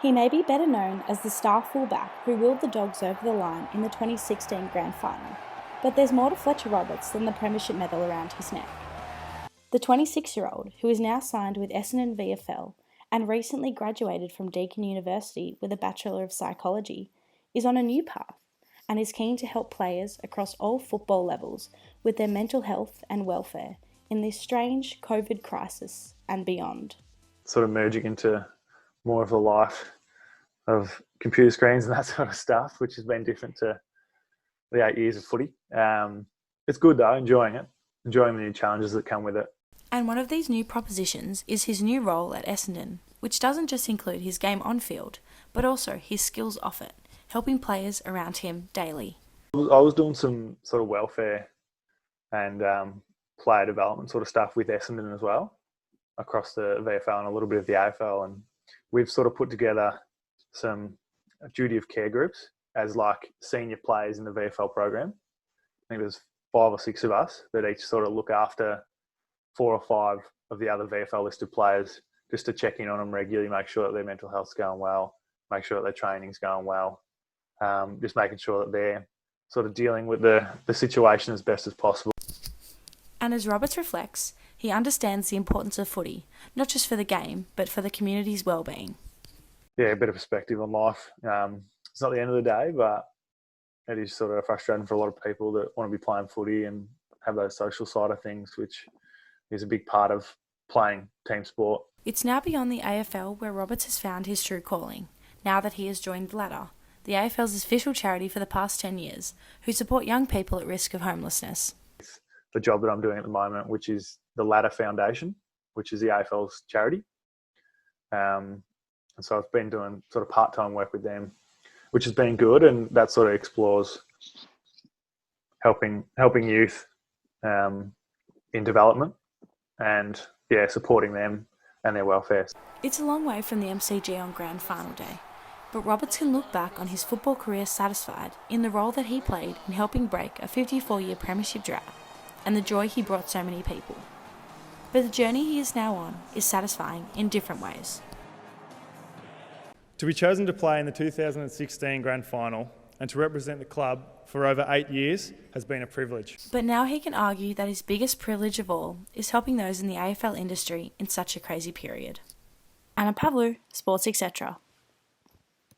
He may be better known as the star fullback who wheeled the Dogs over the line in the 2016 Grand Final, but there's more to Fletcher Roberts than the premiership medal around his neck. The 26-year-old, who is now signed with Essendon VFL and recently graduated from Deakin University with a Bachelor of Psychology, is on a new path and is keen to help players across all football levels with their mental health and welfare in this strange COVID crisis and beyond. Sort of merging into more of a life of computer screens and that sort of stuff, which has been different to the 8 years of footy. It's good though, enjoying the new challenges that come with it. And one of these new propositions is his new role at Essendon, which doesn't just include his game on field, but also his skills off it, helping players around him daily. I was doing some sort of welfare and player development sort of stuff with Essendon as well, across the VFL and a little bit of the AFL, and we've sort of put together some duty of care groups as like senior players in the VFL program. I think there's 5 or 6 of us that each sort of look after 4 or 5 of the other VFL listed players, just to check in on them regularly, make sure that their mental health's going well, make sure that their training's going well, just making sure that they're sort of dealing with the situation as best as possible. And as Roberts reflects, he understands the importance of footy, not just for the game, but for the community's well-being. Yeah, a bit of perspective on life. It's not the end of the day, but it is sort of frustrating for a lot of people that want to be playing footy and have those social side of things, which is a big part of playing team sport. It's now beyond the AFL where Roberts has found his true calling, now that he has joined the Ladder, the AFL's official charity for the past 10 years, who support young people at risk of homelessness. The job that I'm doing at the moment, which is the Ladder Foundation, which is the AFL's charity. And so I've been doing sort of part-time work with them, which has been good, and that sort of explores helping youth in development and supporting them and their welfare. It's a long way from the MCG on Grand Final day, but Roberts can look back on his football career satisfied in the role that he played in helping break a 54-year premiership drought and the joy he brought so many people. But the journey he is now on is satisfying in different ways. To be chosen to play in the 2016 Grand Final and to represent the club for over 8 years has been a privilege. But now he can argue that his biggest privilege of all is helping those in the AFL industry in such a crazy period. Anna Pavlou, Sports Etc.